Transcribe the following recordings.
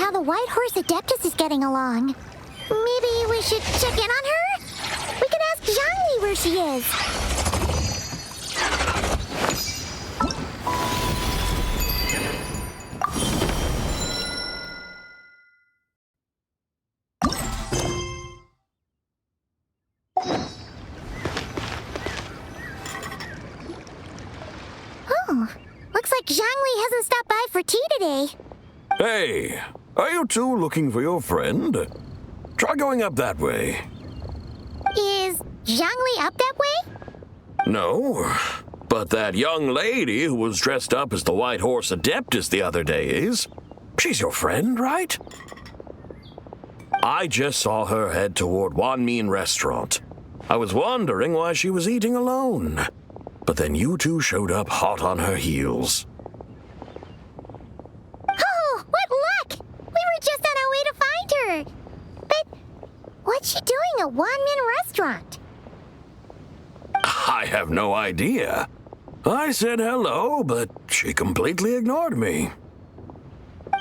how the White Horse Adeptus is getting along. Maybe we should check in on her? We can ask Xiangling where she is. Oh, looks like Xiangling hasn't stopped by for tea today. Hey, are you two looking for your friend? Try going up that way. Is Xiangling up that way? No, but that young lady who was dressed up as the White Horse Adeptus the other day is. She's your friend, right? I just saw her head toward Wanmin Restaurant. I was wondering why she was eating alone. But then you two showed up hot on her heels. Oh, what luck! We were just on our way to find her. But what's she doing at Wanmin Restaurant? I have no idea. I said hello, but she completely ignored me.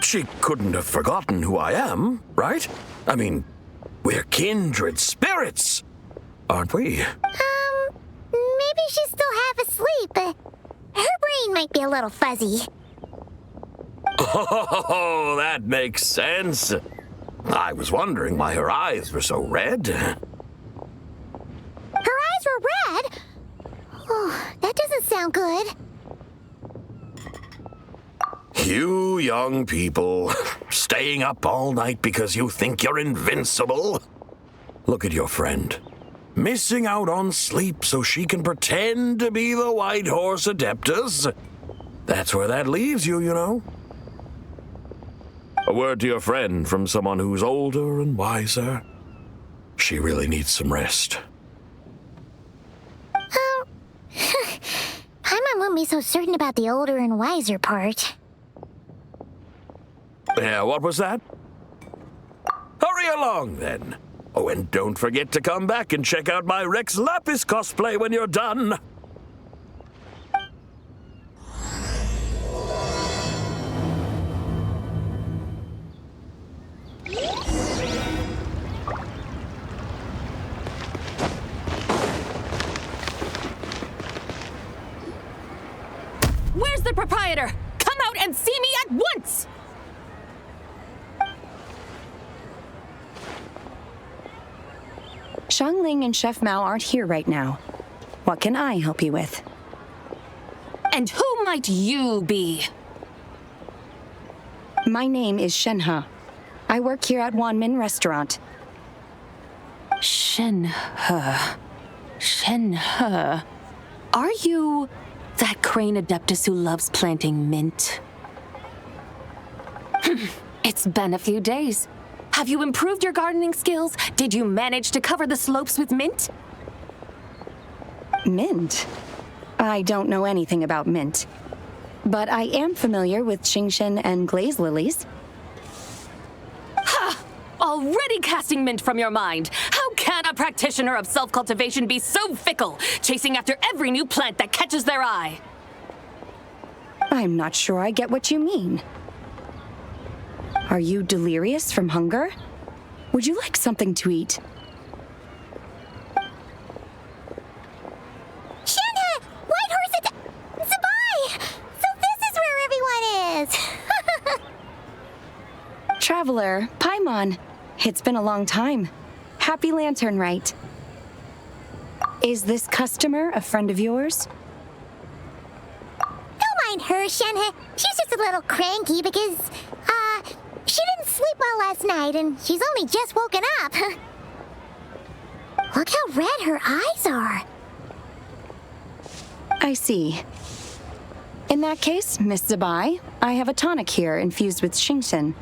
She couldn't have forgotten who I am, right? I mean, we're kindred spirits, aren't we? Maybe she's still half asleep, but her brain might be a little fuzzy. Oh, that makes sense. I was wondering why her eyes were so red. Her eyes were red? Oh, that doesn't sound good. You young people, staying up all night because you think you're invincible. Look at your friend. Missing out on sleep so she can pretend to be the White Horse Adeptus. That's where that leaves you, you know. A word to your friend from someone who's older and wiser. She really needs some rest. Paimon won't be so certain about the older and wiser part. Yeah, what was that? Hurry along, then. Oh, and don't forget to come back and check out my Rex Lapis cosplay when you're done. Where's the proprietor? Come out and see me at once! Xiangling and Chef Mao aren't here right now. What can I help you with? And who might you be? My name is Shenhe. I work here at Wanmin Restaurant. Shenhe. Shenhe. Are you that crane adeptus who loves planting mint? It's been a few days. Have you improved your gardening skills? Did you manage to cover the slopes with mint? Mint? I don't know anything about mint. But I am familiar with Xingqian and glaze lilies. Ha! Already casting mint from your mind. How can a practitioner of self-cultivation be so fickle, chasing after every new plant that catches their eye? I'm not sure I get what you mean. Are you delirious from hunger? Would you like something to eat? Shenhe! White Horse Zibai! So this is where everyone is! Traveler, Paimon. It's been a long time. Happy Lantern Rite. Is this customer a friend of yours? Don't mind her, Shenhe. She's just a little cranky because, she didn't sleep well last night and she's only just woken up. Look how red her eyes are. I see. In that case, Miss Zibai, I have a tonic here infused with Xingqian.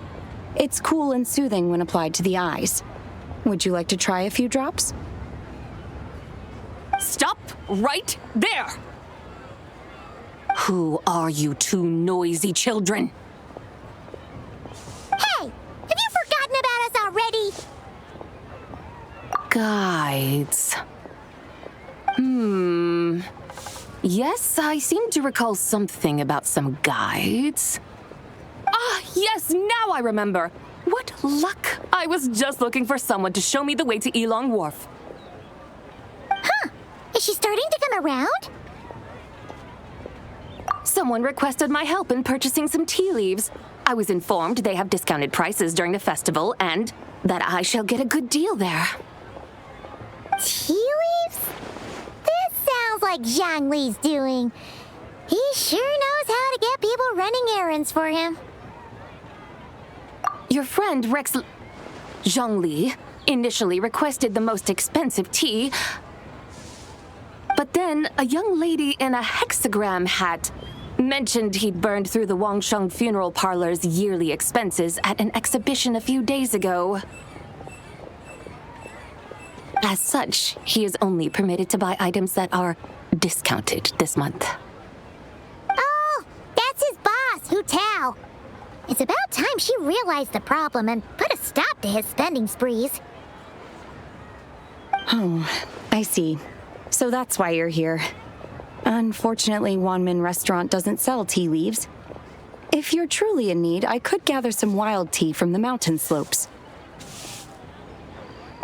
It's cool and soothing when applied to the eyes. Would you like to try a few drops? Stop right there! Who are you two noisy children? Hey, have you forgotten about us already? Guides. Yes, I seem to recall something about some guides. Ah, yes, now I remember. luck. I was just looking for someone to show me the way to Yilong Wharf. Huh. Is she starting to come around? Someone requested my help in purchasing some tea leaves. I was informed they have discounted prices during the festival and that I shall get a good deal there. Tea leaves? This sounds like Xiangli's doing. He sure knows how to get people running errands for him. Your friend Rex ZHONGLI initially requested the most expensive tea, but then a young lady in a hexagram hat mentioned he'd burned through the Wangsheng funeral parlor's yearly expenses at an exhibition a few days ago. As such, he is only permitted to buy items that are discounted this month. Oh, that's his boss, Hu Tao. It's about time she realized the problem and put a stop to his spending sprees. Oh, I see. So that's why you're here. Unfortunately, Wanmin Restaurant doesn't sell tea leaves. If you're truly in need, I could gather some wild tea from the mountain slopes.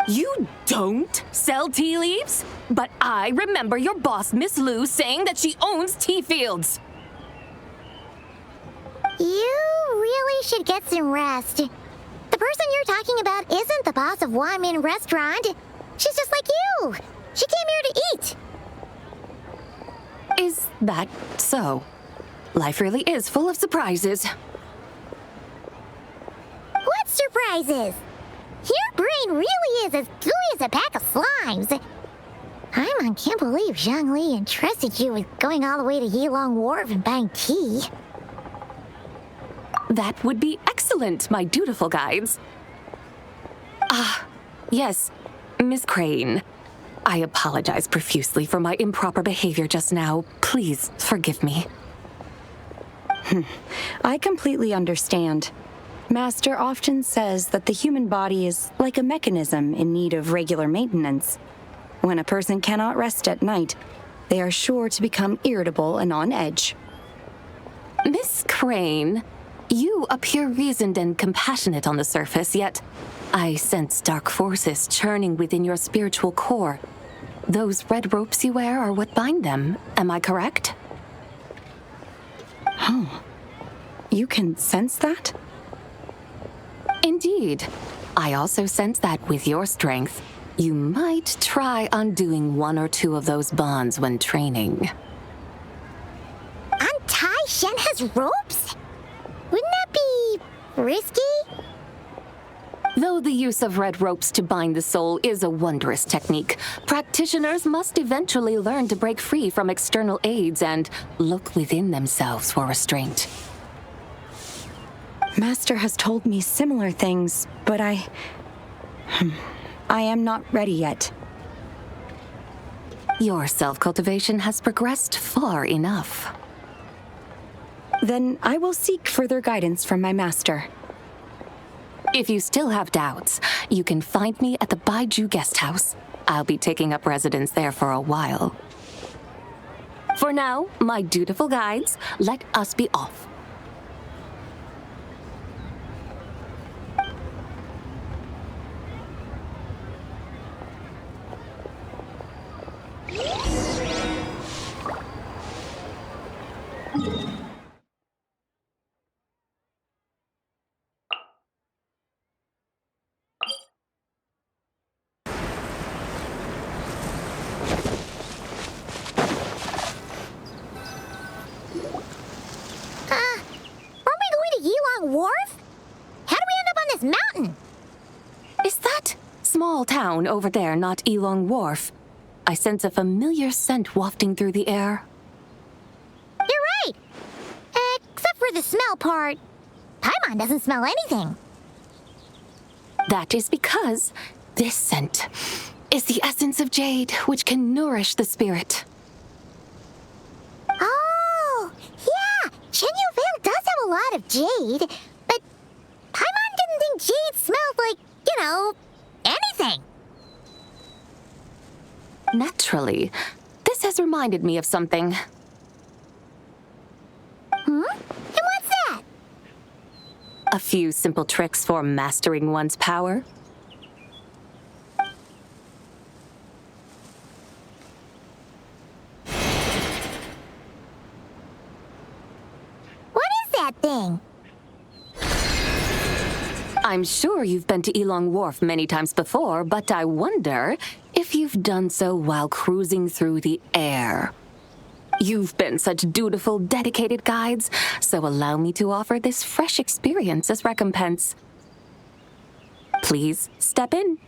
You don't sell tea leaves? But I remember your boss, Miss Lu, saying that she owns tea fields. You really should get some rest. The person you're talking about isn't the boss of Wanmin Restaurant. She's just like you. She came here to eat. Is that so? Life really is full of surprises. What surprises? Your brain really is as gooey as a pack of slimes. I can't believe Xiangli entrusted you with going all the way to Yilong Wharf and buying tea. That would be excellent, my dutiful guides. Yes, Miss Crane. I apologize profusely for my improper behavior just now. Please forgive me. I completely understand. Master often says that the human body is like a mechanism in need of regular maintenance. When a person cannot rest at night, they are sure to become irritable and on edge. Miss Crane, you appear reasoned and compassionate on the surface, yet I sense dark forces churning within your spiritual core. Those red ropes you wear are what bind them. Am I correct? Oh, you can sense that? Indeed. I also sense that with your strength, you might try undoing one or two of those bonds when training. Aunt Tai Shen has ropes? Wouldn't that be risky? Though the use of red ropes to bind the soul is a wondrous technique, practitioners must eventually learn to break free from external aids and look within themselves for restraint. Master has told me similar things, but I am not ready yet. Your self-cultivation has progressed far enough. Then I will seek further guidance from my master. If you still have doubts, you can find me at the Baiju Guest House. I'll be taking up residence there for a while. For now, my dutiful guides, let us be off. Wharf? How do we end up on this mountain? Is that small town over there not Yilong Wharf? I sense a familiar scent wafting through the air. You're right! Except for the smell part. Paimon doesn't smell anything. That is because this scent is the essence of jade, which can nourish the spirit. Oh, yeah! Shenyu Vale does have a lot of jade, but Paimon didn't think jade smelled like, anything. Naturally, this has reminded me of something. And what's that? A few simple tricks for mastering one's power. What is that thing? I'm sure you've been to Yilong Wharf many times before, but I wonder if you've done so while cruising through the air. You've been such dutiful, dedicated guides, so allow me to offer this fresh experience as recompense. Please step in.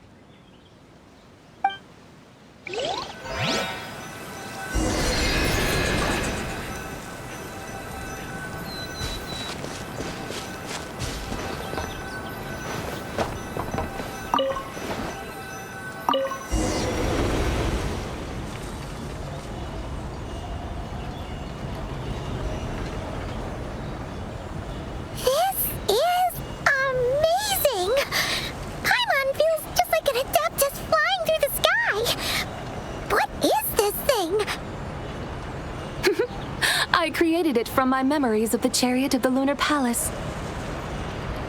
I created it from my memories of the chariot of the Lunar Palace.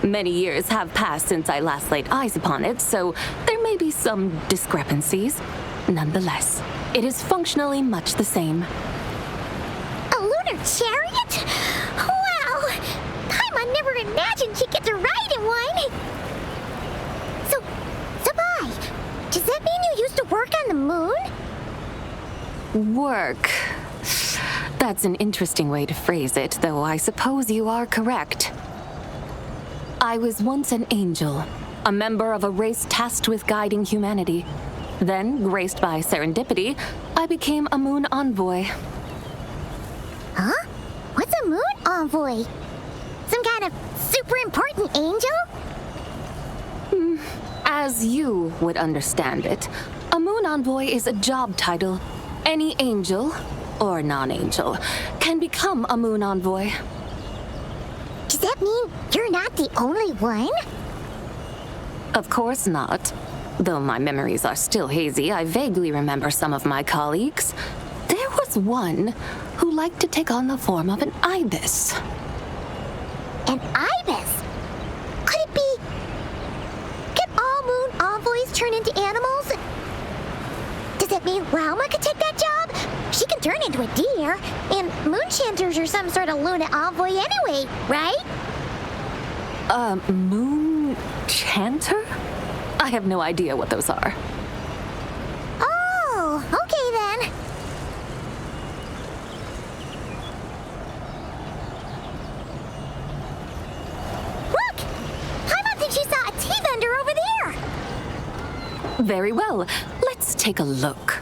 Many years have passed since I last laid eyes upon it, so there may be some discrepancies. Nonetheless, it is functionally much the same. A lunar chariot? Wow! Paimon never imagined she'd get to ride in one! So, Zibai, does that mean you used to work on the moon? Work. That's an interesting way to phrase it, though I suppose you are correct. I was once an angel, a member of a race tasked with guiding humanity. Then, graced by serendipity, I became a moon envoy. Huh? What's a moon envoy? Some kind of super important angel? As you would understand it, a moon envoy is a job title. Any angel, or non-angel, can become a moon envoy. Does that mean you're not the only one? Of course not. Though my memories are still hazy, I vaguely remember some of my colleagues. There was one who liked to take on the form of an ibis. An ibis? Could it be... Can all moon envoys turn into animals? Does that mean Rauma could take that job? She can turn into a deer, and moon chanters are some sort of Luna envoy anyway, right? Moon chanter? I have no idea what those are. Oh, okay then. Look! Paimon thinks she saw a tea vendor over there! Very well. Let's take a look.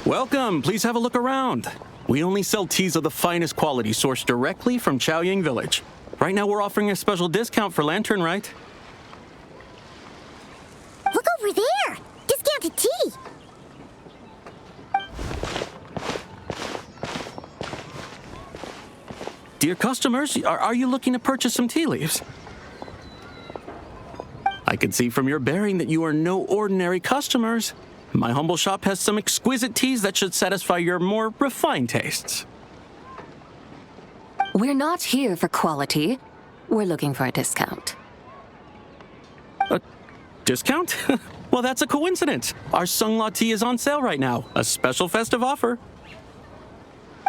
Welcome, please have a look around. We only sell teas of the finest quality sourced directly from Xiaoying Village. Right now we're offering a special discount for Lantern Rite. Look over there! Discounted tea! Dear customers, are you looking to purchase some tea leaves? I can see from your bearing that you are no ordinary customers. My humble shop has some exquisite teas that should satisfy your more refined tastes. We're not here for quality. We're looking for a discount. A discount? Well, that's a coincidence. Our Sungla tea is on sale right now. A special festive offer.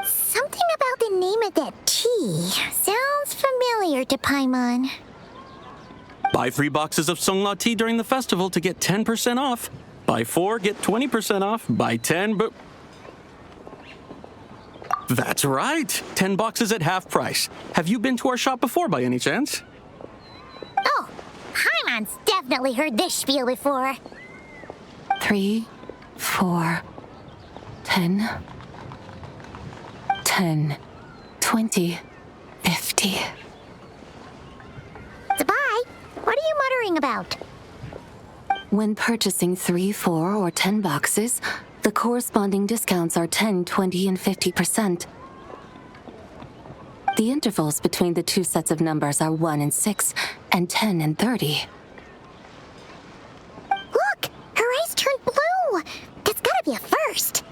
Something about the name of that tea sounds familiar to Paimon. Buy 3 boxes of Sungla tea during the festival to get 10% off. Buy 4, get 20% off. Buy 10, but... That's right. 10 boxes at half price. Have you been to our shop before by any chance? Oh, Paimon Paimons definitely heard this spiel before. 3, 4, 10, 10, 20, 50. Zibai, what are you muttering about? When purchasing 3, 4, or 10 boxes, the corresponding discounts are 10, 20, and 50%. The intervals between the two sets of numbers are 1 and 6, and 10 and 30. Look! Her eyes turned blue! That's gotta be a first!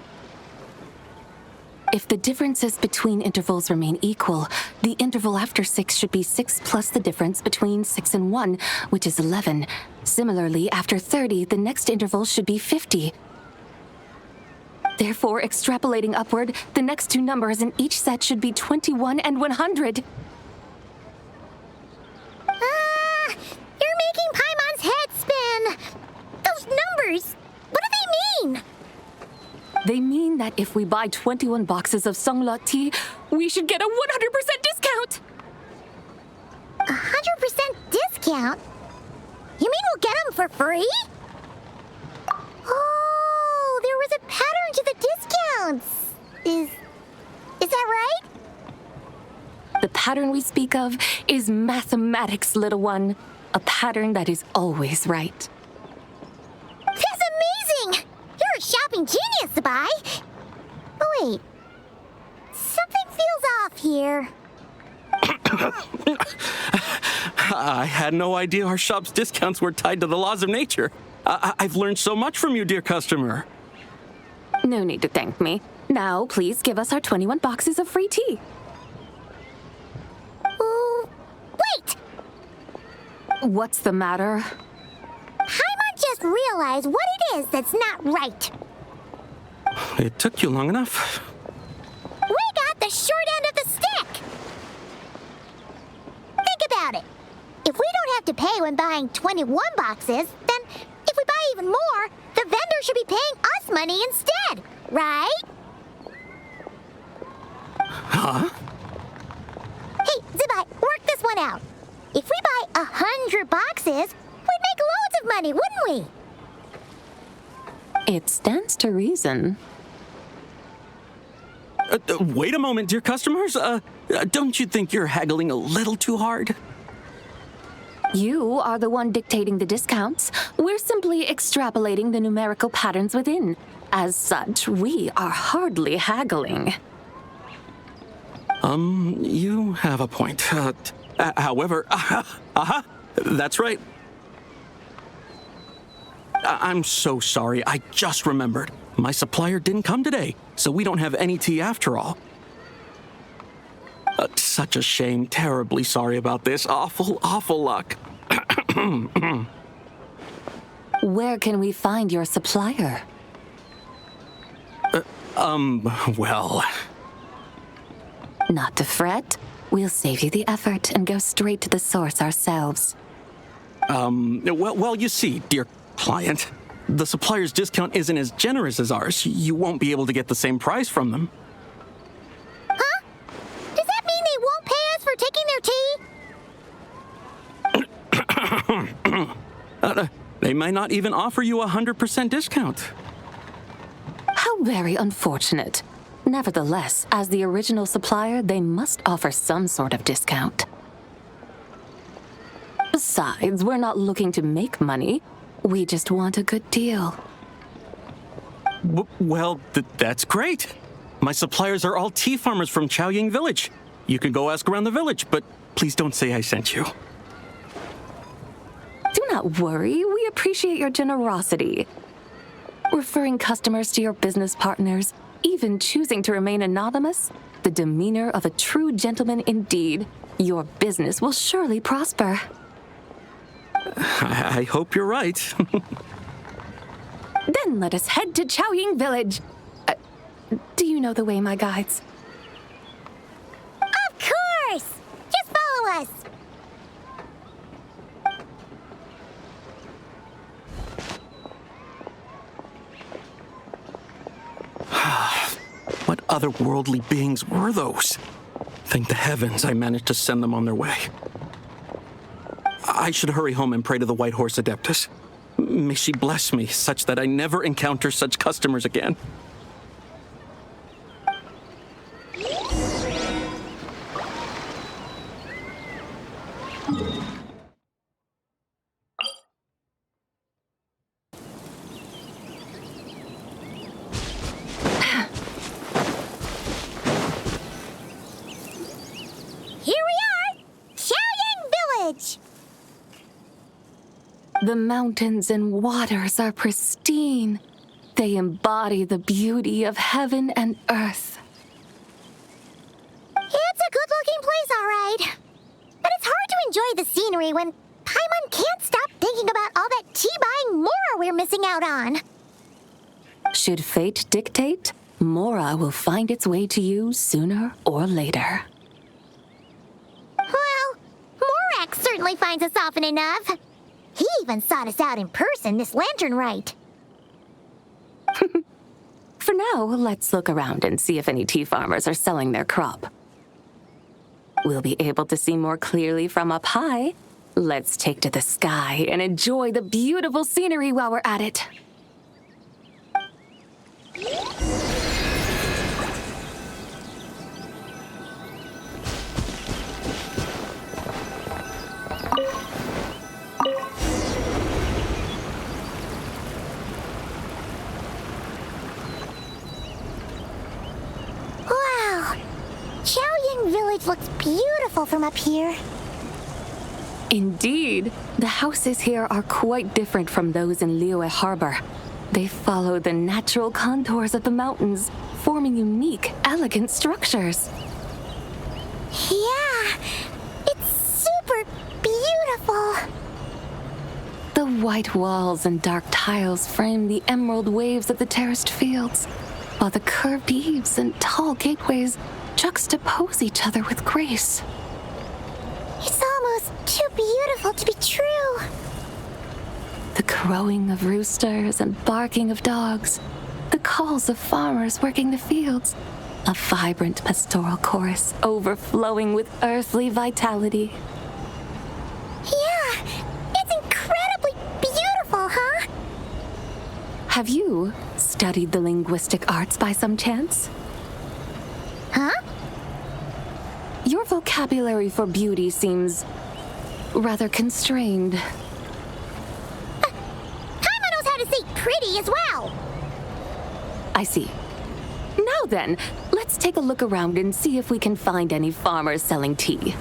If the differences between intervals remain equal, the interval after 6 should be 6 plus the difference between 6 and 1, which is 11. Similarly, after 30, the next interval should be 50. Therefore, extrapolating upward, the next two numbers in each set should be 21 and 100. You're making Paimon's head spin! Those numbers! What do they mean? They mean that if we buy 21 boxes of Songlot tea, we should get a 100% discount! 100% discount? You mean we'll get them for free? Oh, there was a pattern to the discounts. Is that right? The pattern we speak of is mathematics, little one. A pattern that is always right. That's amazing! You're a shopping genius, Zibai. Oh, wait. Something feels off here. I had no idea our shop's discounts were tied to the laws of nature. I've learned so much from you, dear customer. No need to thank me. Now, please give us our 21 boxes of free tea. Oh, wait! What's the matter? Paimon just realized what it is that's not right. It took you long enough. We got the short end of the stick! Think about it. If we don't have to pay when buying 21 boxes, then if we buy even more, the vendor should be paying us money instead, right? Huh? Hey, Zibai, work this one out. If we buy 100 boxes, we'd make loads of money, wouldn't we? It stands to reason. Wait a moment, dear customers. Don't you think you're haggling a little too hard? You are the one dictating the discounts. We're simply extrapolating the numerical patterns within. As such, we are hardly haggling. You have a point. However, that's right. I'm so sorry. I just remembered. My supplier didn't come today, so we don't have any tea after all. Such a shame. Terribly sorry about this. Awful, awful luck. Where can we find your supplier? Well... Not to fret. We'll save you the effort and go straight to the source ourselves. Well, you see, dear client, the supplier's discount isn't as generous as ours. You won't be able to get the same price from them. Huh? Does that mean they won't pay us for taking their tea? They might not even offer you a 100% discount. How very unfortunate. Nevertheless, as the original supplier, they must offer some sort of discount. Besides, we're not looking to make money. We just want a good deal. Well, that's great. My suppliers are all tea farmers from Xiaoying village. You can go ask around the village, but please don't say I sent you. Do not worry, we appreciate your generosity. Referring customers to your business partners, even choosing to remain anonymous, the demeanor of a true gentleman indeed. Your business will surely prosper. I hope you're right. Then let us head to Xiaoying village. Do you know the way, my guides? Of course! Just follow us! What otherworldly beings were those? Thank the heavens I managed to send them on their way. I should hurry home and pray to the White Horse Adeptus. May she bless me such that I never encounter such customers again. The mountains and waters are pristine. They embody the beauty of heaven and earth. It's a good-looking place, all right. But it's hard to enjoy the scenery when Paimon can't stop thinking about all that tea-buying Mora we're missing out on. Should fate dictate, Mora will find its way to you sooner or later. Well, Morak certainly finds us often enough. He even sought us out in person this lantern rite. For now, let's look around and see if any tea farmers are selling their crop. We'll be able to see more clearly from up high. Let's take to the sky and enjoy the beautiful scenery while we're at it. Village looks beautiful from up here. Indeed, the houses here are quite different from those in Liyue Harbor. They follow the natural contours of the mountains, forming unique, elegant structures. Yeah, it's super beautiful. The white walls and dark tiles frame the emerald waves of the terraced fields, while the curved eaves and tall gateways juxtapose each other with grace. It's almost too beautiful to be true. The crowing of roosters and barking of dogs, the calls of farmers working the fields, a vibrant pastoral chorus overflowing with earthly vitality. Yeah, it's incredibly beautiful, huh? Have you studied the linguistic arts by some chance? Huh? Your vocabulary for beauty seems rather constrained. Paimon knows how to say pretty as well. I see. Now then, let's take a look around and see if we can find any farmers selling tea.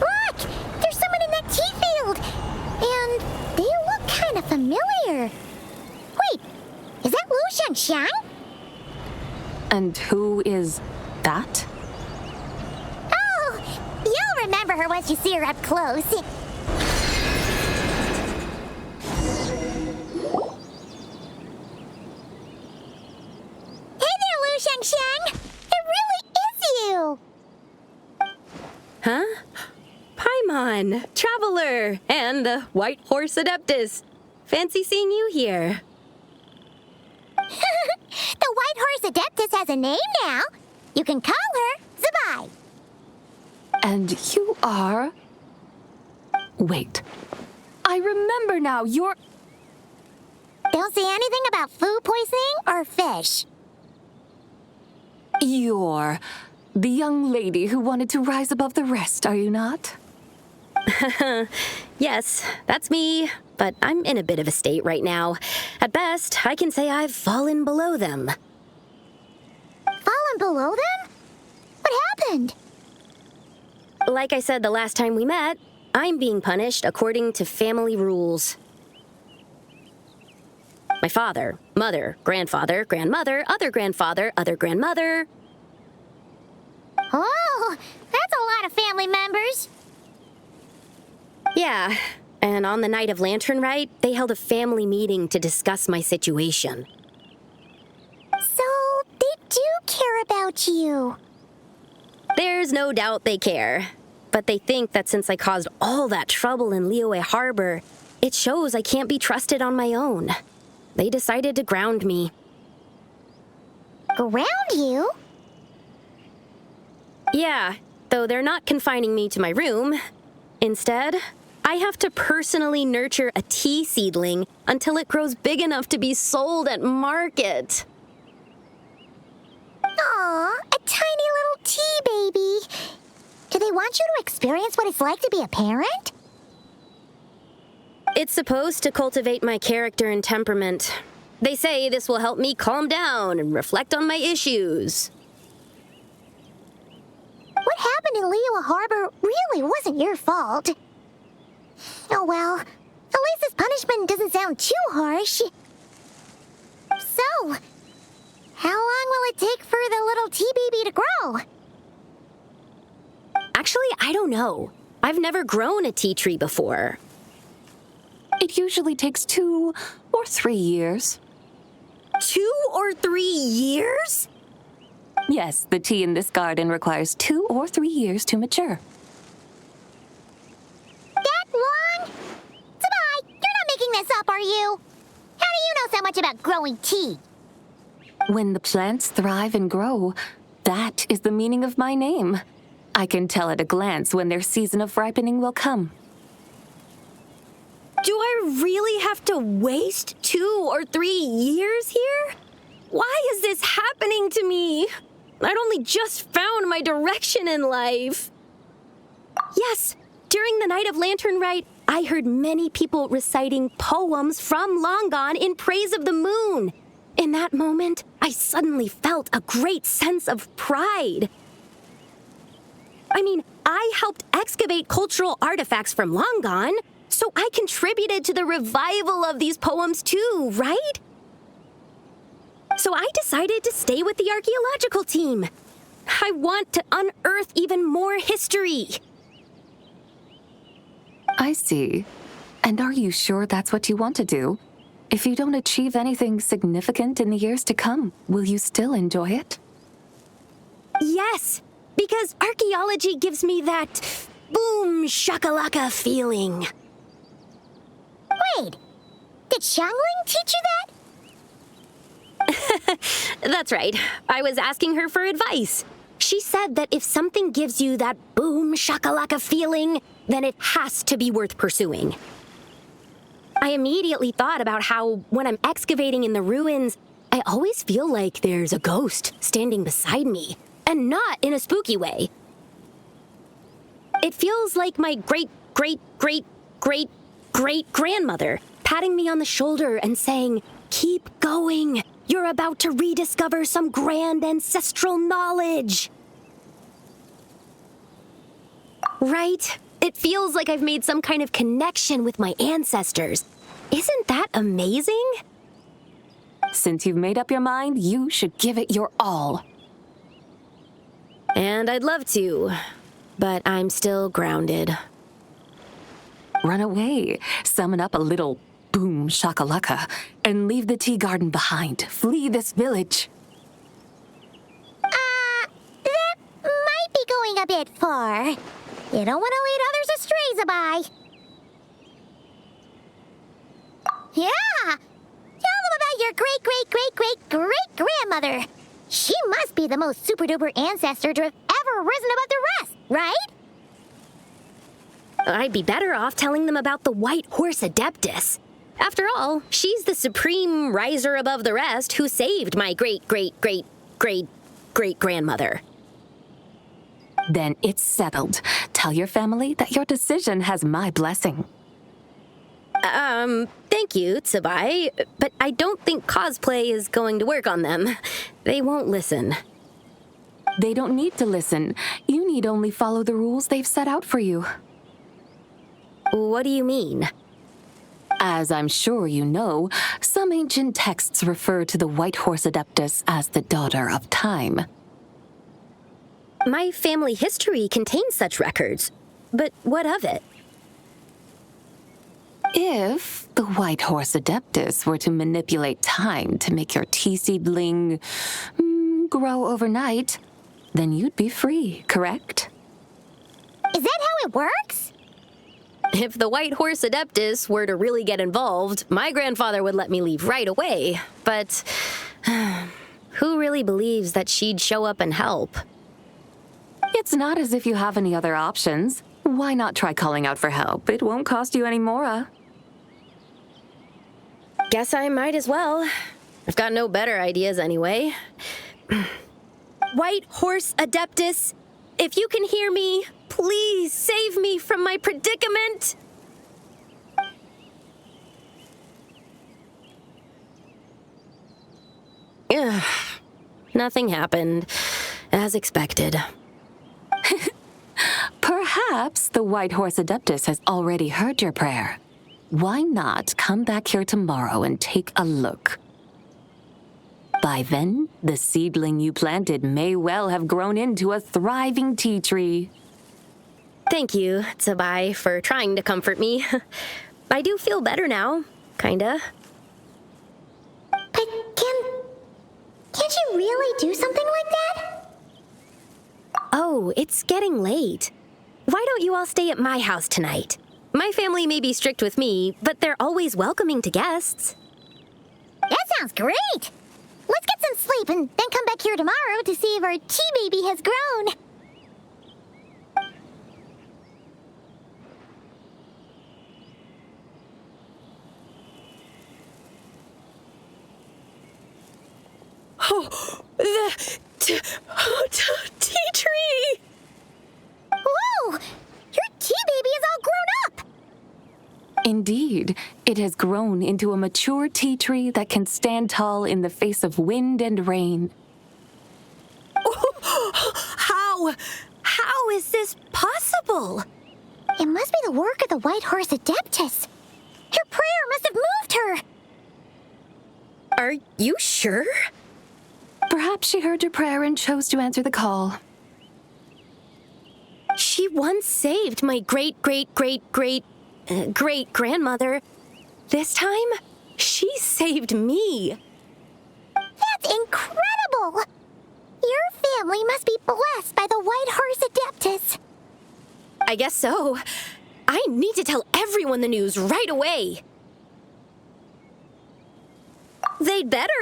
Look! There's someone in that tea field! And they look kind of familiar. Wait, is that Xiangxiang? And who is that? Oh, you'll remember her once you see her up close. Hey there, Xiangxiang! It really is you! Huh? Paimon, Traveler, and the White Horse Adeptus. Fancy seeing you here. The White Horse Adeptus has a name now. You can call her Zibai. And you are... Wait. I remember now, you're... Don't say anything about food poisoning or fish. You're the young lady who wanted to rise above the rest, are you not? Yes, that's me, but I'm in a bit of a state right now. At best, I can say I've fallen below them. Fallen below them? What happened? Like I said the last time we met, I'm being punished according to family rules. My father, mother, grandfather, grandmother, other grandfather, other grandmother. Oh, that's a lot of family members. Yeah, and on the night of Lantern Rite, they held a family meeting to discuss my situation. So, they do care about you. There's no doubt they care. But they think that since I caused all that trouble in Liyue Harbor, it shows I can't be trusted on my own. They decided to ground me. ground you? Yeah, though they're not confining me to my room. Instead, I have to personally nurture a tea seedling until it grows big enough to be sold at market. Aw, a tiny little tea baby. Do they want you to experience what it's like to be a parent? It's supposed to cultivate my character and temperament. They say this will help me calm down and reflect on my issues. What happened in Liyue Harbor really wasn't your fault. Oh well, at least this punishment doesn't sound too harsh. So, how long will it take for the little tea baby to grow? Actually, I don't know. I've never grown a tea tree before. It usually takes 2 or 3 years. 2 or 3 years? Yes, the tea in this garden requires 2 or 3 years to mature. That long? Zibai, you're not making this up, are you? How do you know so much about growing tea? When the plants thrive and grow, that is the meaning of my name. I can tell at a glance when their season of ripening will come. Do I really have to waste 2 or 3 years here? Why is this happening to me? I'd only just found my direction in life. Yes, during the Night of Lantern Rite, I heard many people reciting poems from long gone in praise of the moon. In that moment, I suddenly felt a great sense of pride. I mean, I helped excavate cultural artifacts from long gone, so I contributed to the revival of these poems too, right? So I decided to stay with the archaeological team. I want to unearth even more history. I see. And are you sure that's what you want to do? If you don't achieve anything significant in the years to come, will you still enjoy it? Yes, because archaeology gives me that boom shakalaka feeling. Wait, did Xiangling teach you that? That's right. I was asking her for advice. She said that if something gives you that boom shakalaka feeling, then it has to be worth pursuing. I immediately thought about how when I'm excavating in the ruins, I always feel like there's a ghost standing beside me, and not in a spooky way. It feels like my great-great-great-great-great-grandmother patting me on the shoulder and saying, "Keep going. You're about to rediscover some grand ancestral knowledge." Right? It feels like I've made some kind of connection with my ancestors. Isn't that amazing? Since you've made up your mind, you should give it your all. And I'd love to, but I'm still grounded. Run away, summon up a little boom shakalaka, and leave the tea garden behind. Flee this village. That might be going a bit far. You don't want to lead others astray, Zibai. Yeah! Tell them about your great-great-great-great-great-grandmother. She must be the most super-duper ancestor to have ever risen above the rest, right? I'd be better off telling them about the white horse Adeptus. After all, she's the supreme riser above the rest who saved my great-great-great-great-great-grandmother. Then it's settled. Tell your family that your decision has my blessing. Thank you, Zibai, but I don't think cosplay is going to work on them. They won't listen. They don't need to listen. You need only follow the rules they've set out for you. What do you mean? As I'm sure you know, some ancient texts refer to the White Horse Adeptus as the daughter of time. My family history contains such records, but what of it? If the White Horse Adeptus were to manipulate time to make your tea seedling grow overnight, then you'd be free, correct? Is that how it works? If the White Horse Adeptus were to really get involved, my grandfather would let me leave right away. But who really believes that she'd show up and help? It's not as if you have any other options. Why not try calling out for help? It won't cost you any more. Guess I might as well. I've got no better ideas anyway. White Horse Adeptus, if you can hear me, please save me from my predicament. Ugh. Nothing happened, as expected. Perhaps the White Horse Adeptus has already heard your prayer. Why not come back here tomorrow and take a look? By then, the seedling you planted may well have grown into a thriving tea tree. Thank you, Zibai, for trying to comfort me. I do feel better now, kinda. But can't you really do something like that? Oh, it's getting late. Why don't you all stay at my house tonight? My family may be strict with me, but they're always welcoming to guests. That sounds great! Let's get some sleep and then come back here tomorrow to see if our tea baby has grown. Oh, the tea tree! Whoa! Your tea baby is all grown up! Indeed, it has grown into a mature tea tree that can stand tall in the face of wind and rain. How is this possible? It must be the work of the White Horse Adeptus. Your prayer must have moved her. Are you sure? Perhaps she heard your prayer and chose to answer the call. She once saved my great-great-great-great-great-grandmother. This time, she saved me. That's incredible! Your family must be blessed by the White Horse Adeptus. I guess so. I need to tell everyone the news right away. They'd better.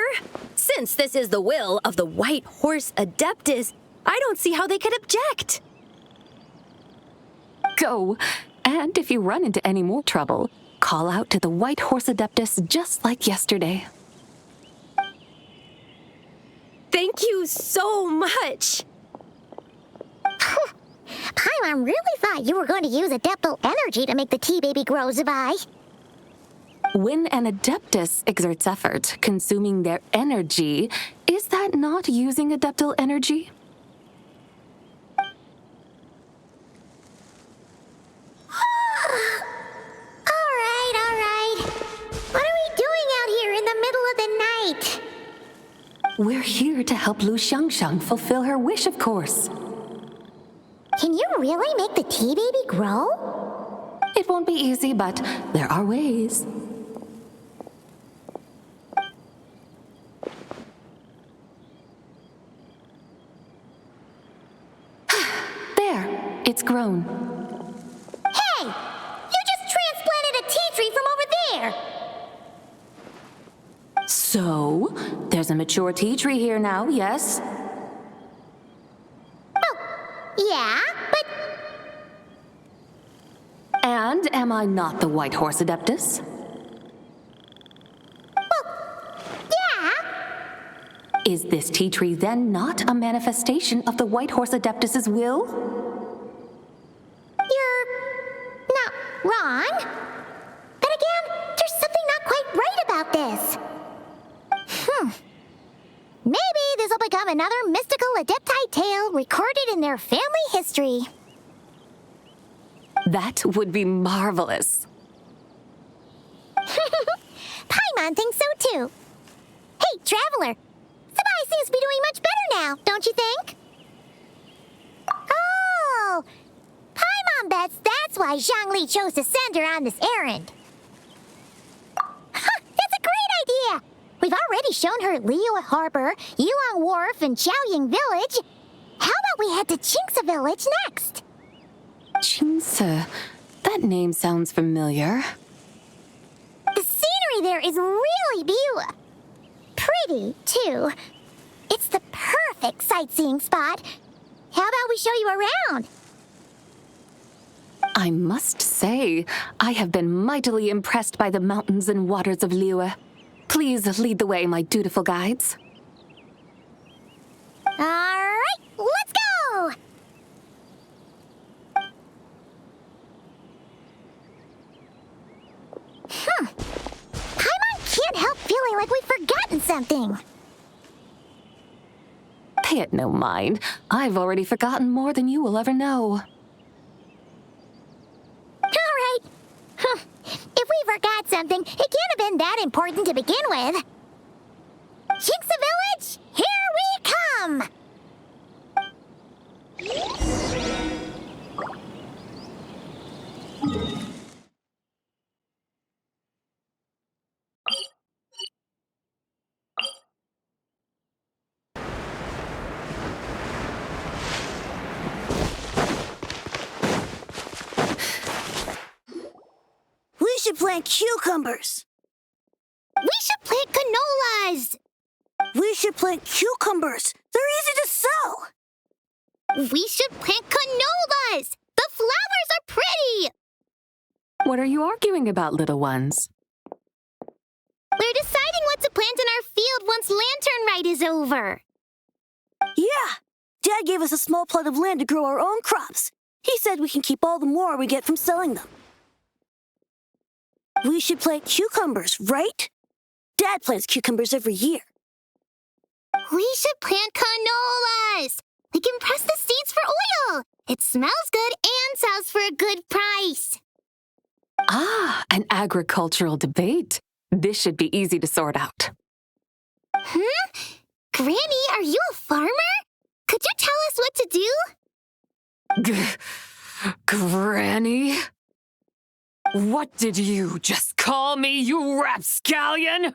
Since this is the will of the White Horse Adeptus, I don't see how they could object. Go, and if you run into any more trouble, call out to the White Horse Adeptus just like yesterday. Thank you so much. Paimon really thought you were going to use adeptal energy to make the tea baby grow, Zibai. When an Adeptus exerts effort, consuming their energy, is that not using adeptal energy? All right. What are we doing out here in the middle of the night? We're here to help Lu Xiangxiang fulfill her wish, of course. Can you really make the tea baby grow? It won't be easy, but there are ways. There, it's grown. Hey! You just transplanted a tea tree from over there! So, there's a mature tea tree here now, yes? Oh, yeah, but... And am I not the White Horse Adeptus? Well, yeah. Is this tea tree then not a manifestation of the White Horse Adeptus's will? You're not wrong. But again, there's something not quite right about this. Maybe this will become another mystical Adepti tale recorded in their family history. That would be marvelous. Paimon thinks so too. Hey, Traveler! Zibai seems to be doing much better now, don't you think? Oh! Paimon bets that's why Xiangling chose to send her on this errand. That's a great idea! We've already shown her Liyue Harbor, Yulong Wharf, and Xiaoying Village. How about we head to Qingce Village next? Qingce. That name sounds familiar. The scenery there is really pretty, too. perfect sightseeing spot. How about we show you around? I must say, I have been mightily impressed by the mountains and waters of Liyue. Please lead the way, my dutiful guides. All right, let's go! Paimon can't help feeling like we've forgotten something. Pay it no mind. I've already forgotten more than you will ever know. All right. If we forgot something, it can't have been that important to begin with. Jinxa Village, here we come! We should plant cucumbers. We should plant canolas! We should plant cucumbers. They're easy to sell. We should plant canolas! The flowers are pretty! What are you arguing about, little ones? We're deciding what to plant in our field once Lantern Rite is over. Yeah. Dad gave us a small plot of land to grow our own crops. He said we can keep all the more we get from selling them. We should plant cucumbers, right? Dad plants cucumbers every year. We should plant canolas! We can press the seeds for oil! It smells good and sells for a good price. Ah, an agricultural debate. This should be easy to sort out. Granny, are you a farmer? Could you tell us what to do? Granny? What did you just call me, you rapscallion?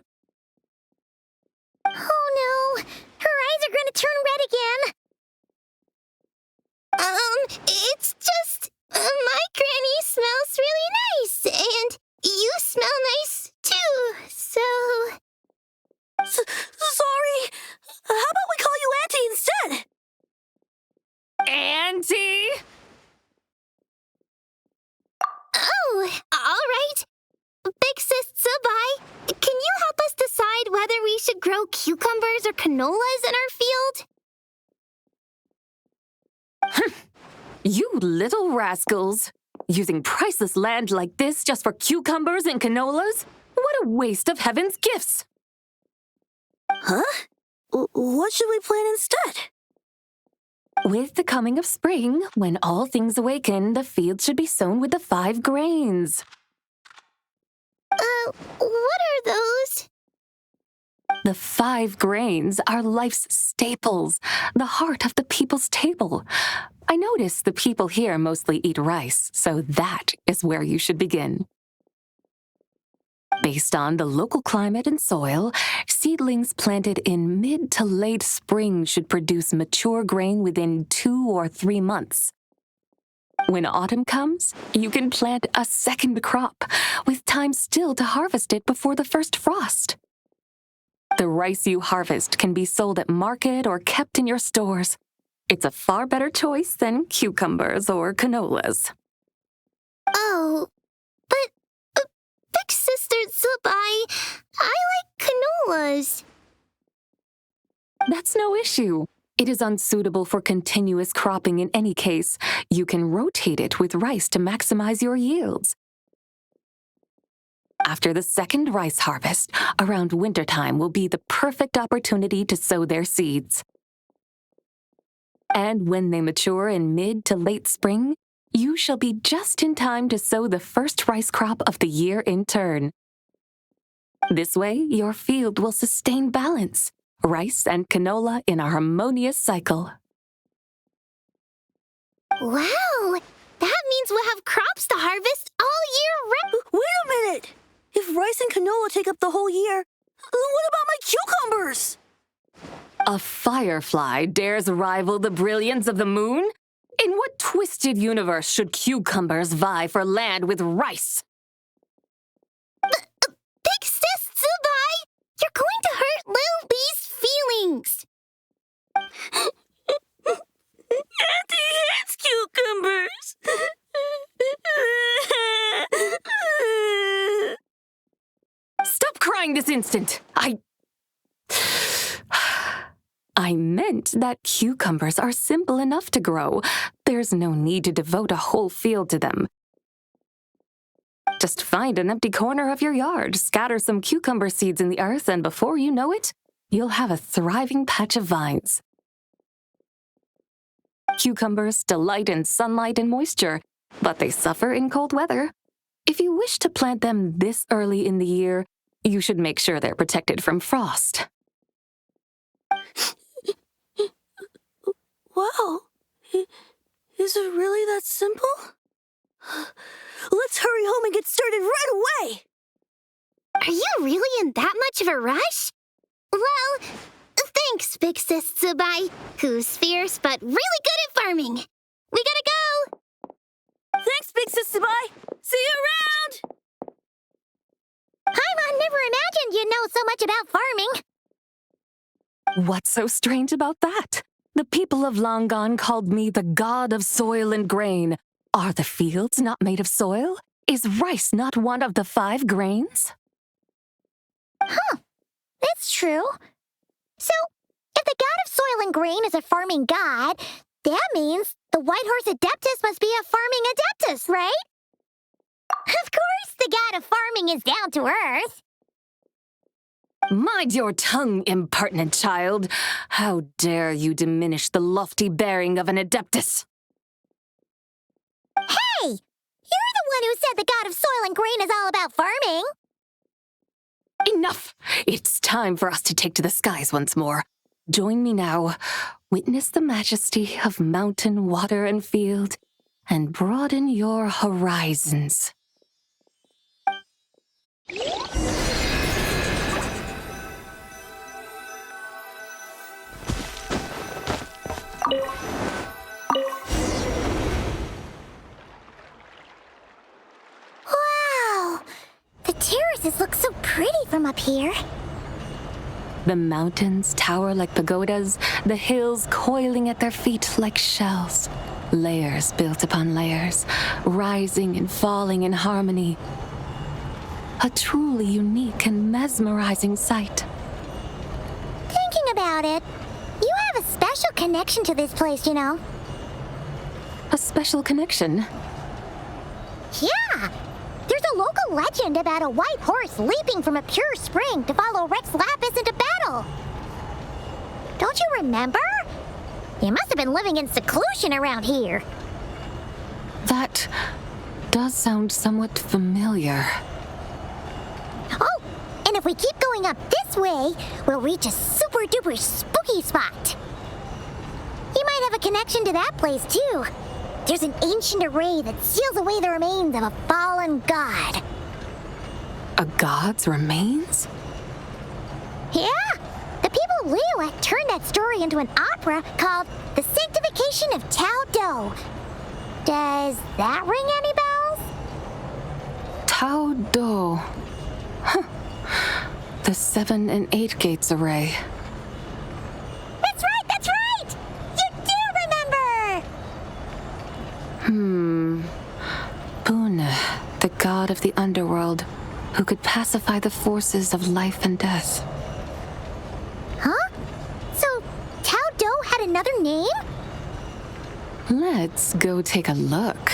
Oh no, her eyes are gonna turn red again. It's just, my granny smells really nice, and you smell nice too, so... Sorry. How about we call you Auntie instead? Auntie? Oh, all right. Big Sis Zibai, can you help us decide whether we should grow cucumbers or canolas in our field? You little rascals. Using priceless land like this just for cucumbers and canolas? What a waste of heaven's gifts! Huh? What should we plant instead? With the coming of spring, when all things awaken, the field should be sown with the 5 grains. What are those? The 5 grains are life's staples, the heart of the people's table. I notice the people here mostly eat rice, so that is where you should begin. Based on the local climate and soil, seedlings planted in mid to late spring should produce mature grain within 2 or 3 months. When autumn comes, you can plant a second crop, with time still to harvest it before the first frost. The rice you harvest can be sold at market or kept in your stores. It's a far better choice than cucumbers or canolas. Oh, but Big Sister Zibai, I like canolas. That's no issue. It is unsuitable for continuous cropping in any case. You can rotate it with rice to maximize your yields. After the second rice harvest, around wintertime will be the perfect opportunity to sow their seeds. And when they mature in mid to late spring, you shall be just in time to sow the first rice crop of the year in turn. This way, your field will sustain balance, rice and canola in a harmonious cycle. Wow, that means we'll have crops to harvest all year round. Wait a minute! If rice and canola take up the whole year, what about my cucumbers? A firefly dares rival the brilliance of the moon? In what twisted universe should cucumbers vie for land with rice? Big Sis Zibai, you're going to hurt Lil Bee's feelings. cucumbers. Stop crying this instant! I meant that cucumbers are simple enough to grow. There's no need to devote a whole field to them. Just find an empty corner of your yard, scatter some cucumber seeds in the earth, and before you know it, you'll have a thriving patch of vines. Cucumbers delight in sunlight and moisture, but they suffer in cold weather. If you wish to plant them this early in the year, you should make sure they're protected from frost. Wow. Is it really that simple? Let's hurry home and get started right away! Are you really in that much of a rush? Well, thanks, big sis Zibai, who's fierce but really good at farming. We gotta go! Thanks, big sis Zibai! See you around! Paimon never imagined you'd know so much about farming. What's so strange about that? The people of Langan called me the god of soil and grain. Are the fields not made of soil? Is rice not one of the 5 grains? Huh, that's true. So, if the god of soil and grain is a farming god, that means the white horse Adeptus must be a farming Adeptus, right? Of course the god of farming is down to earth. Mind your tongue, impertinent child. How dare you diminish the lofty bearing of an Adeptus? Hey! You're the one who said the god of soil and grain is all about farming. Enough! It's time for us to take to the skies once more. Join me now. Witness the majesty of mountain, water, and field, and broaden your horizons. Wow! The terraces look so pretty from up here. The mountains tower like pagodas, the hills coiling at their feet like shells. Layers built upon layers, rising and falling in harmony. A truly unique and mesmerizing sight. Thinking about it, you have a special connection to this place, you know. A special connection. Yeah! There's a local legend about a white horse leaping from a pure spring to follow Rex Lapis into battle. Don't you remember? You must have been living in seclusion around here. That does sound somewhat familiar. Oh, and if we keep going up this way, we'll reach a super-duper spooky spot. You might have a connection to that place, too. There's an ancient array that seals away the remains of a fallen god. A god's remains? Yeah! The people of Liyue turned that story into an opera called The Sanctification of Tao Do. Does that ring any bells? Tao Do. Huh. The 7 and 8 gates array. That's right, that's right! You do remember! Bune, the god of the underworld, who could pacify the forces of life and death. Huh? So, Tao Do had another name? Let's go take a look.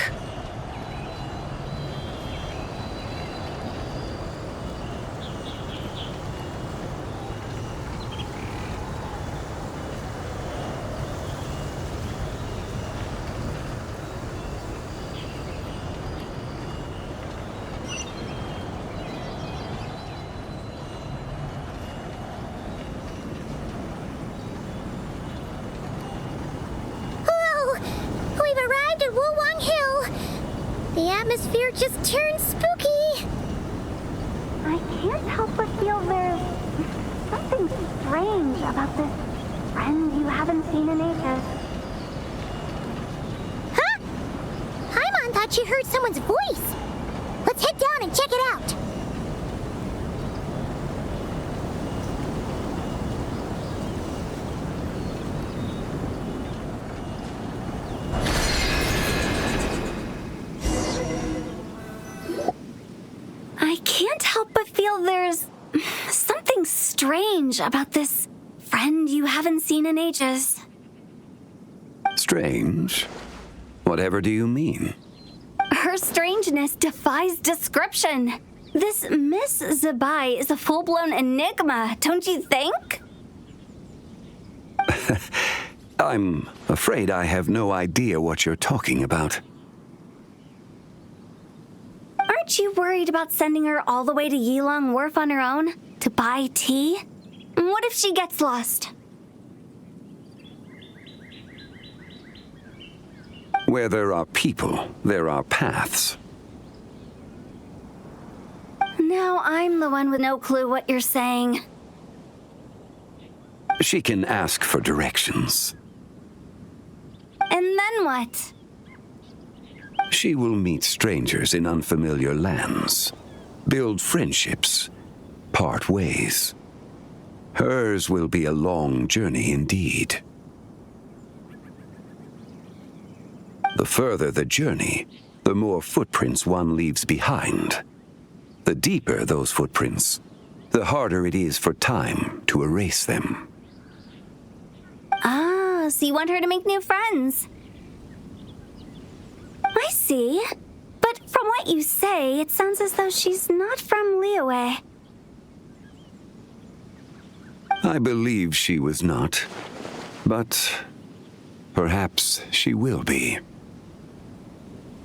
The atmosphere just turned spooky. I can't help but feel there's something strange about this friend you haven't seen in ages. Huh? Paimon thought she heard someone's voice. Let's head down and check it out. can't help but feel there's something strange about this friend you haven't seen in ages. Strange? Whatever do you mean? Her strangeness defies description. This Miss Zibai is a full-blown enigma, don't you think? I'm afraid I have no idea what you're talking about. Aren't you worried about sending her all the way to Yilong Wharf on her own to buy tea? What if she gets lost? Where there are people, there are paths. Now I'm the one with no clue what you're saying. She can ask for directions. And then what? She will meet strangers in unfamiliar lands, build friendships, part ways. Hers will be a long journey indeed. The further the journey, the more footprints one leaves behind. The deeper those footprints, the harder it is for time to erase them. Ah, so you want her to make new friends. I see. But from what you say, it sounds as though she's not from Liyue. I believe she was not, but perhaps she will be.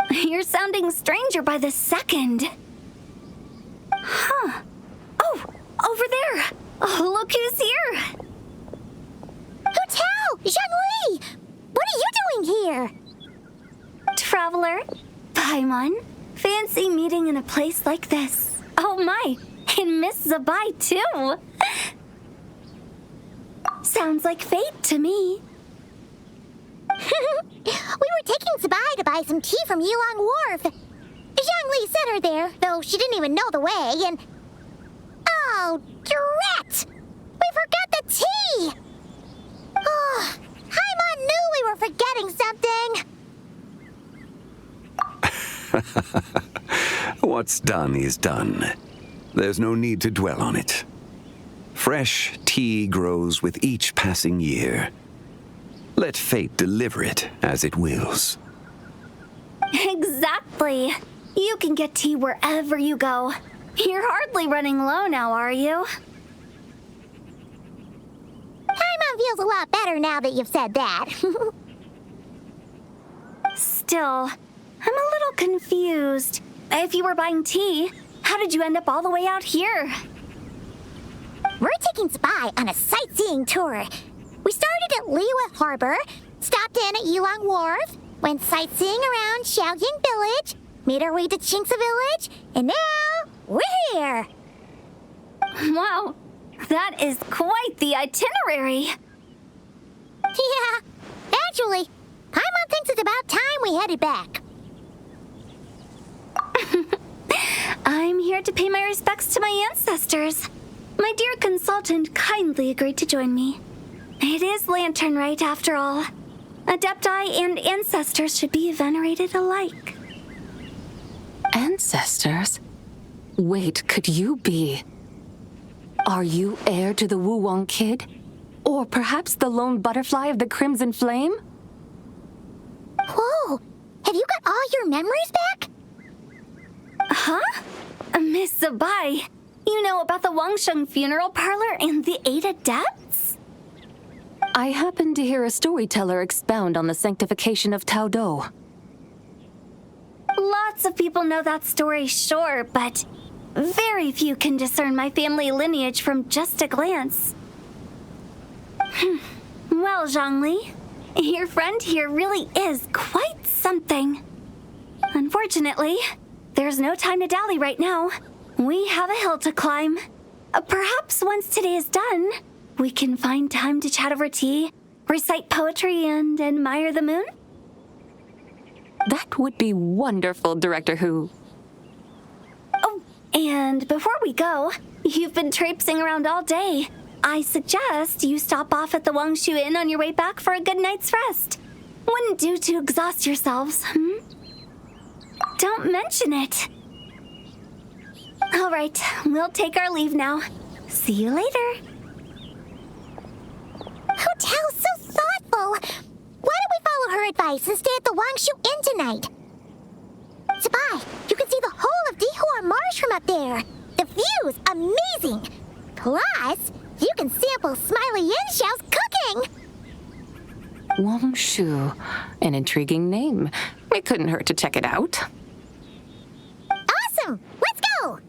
You're sounding stranger by the second. Huh. Oh, over there. Oh, look who's here. Hotel! Zhongli! What are you doing here? Traveler, Paimon, fancy meeting in a place like this. Oh my, and Miss Zibai too. Sounds like fate to me. We were taking Zibai to buy some tea from Yilong Wharf. Zhongli sent her there, though she didn't even know the way, and... Oh, drat! We forgot the tea! Oh, Paimon knew we were forgetting something! What's done is done. There's no need to dwell on it. Fresh tea grows with each passing year. Let fate deliver it as it wills. Exactly. You can get tea wherever you go. You're hardly running low now, are you? Paimon feels a lot better now that you've said that. Still, I'm a little confused. If you were buying tea, how did you end up all the way out here? We're taking Zibai on a sightseeing tour. We started at Liyue Harbor, stopped in at Yilong Wharf, went sightseeing around Xiangxiang Village, made our way to Qingce Village, and now we're here. Wow, that is quite the itinerary. Yeah, actually, Paimon thinks it's about time we headed back. I'm here to pay my respects to my ancestors. My dear consultant kindly agreed to join me. It is Lantern Rite, after all. Adepti and ancestors should be venerated alike. Ancestors? Wait, could you be? Are you heir to the Wulong Kid? Or perhaps the lone butterfly of the Crimson Flame? Whoa, have you got all your memories back? Huh? Miss Zibai, you know about the Wangsheng funeral parlor and the 8 adepts? I happened to hear a storyteller expound on the sanctification of Tao Do. Lots of people know that story, sure, but very few can discern my family lineage from just a glance. Well, Zhongli, your friend here really is quite something. Unfortunately, there's no time to dally right now. We have a hill to climb. Perhaps once today is done, we can find time to chat over tea, recite poetry, and admire the moon? That would be wonderful, Director Hu. Oh, and before we go, you've been traipsing around all day. I suggest you stop off at the Wangshu Inn on your way back for a good night's rest. Wouldn't do to exhaust yourselves, Don't mention it. All right, we'll take our leave now. See you later. Hotel's so thoughtful. Why don't we follow her advice and stay at the Wangshu Inn tonight? Zibai, you can see the whole of Dihua Marsh from up there. The view's amazing. Plus, you can sample Smiley Yin-Xiao's cooking. Wangshu, an intriguing name. It couldn't hurt to check it out. Awesome! Let's go!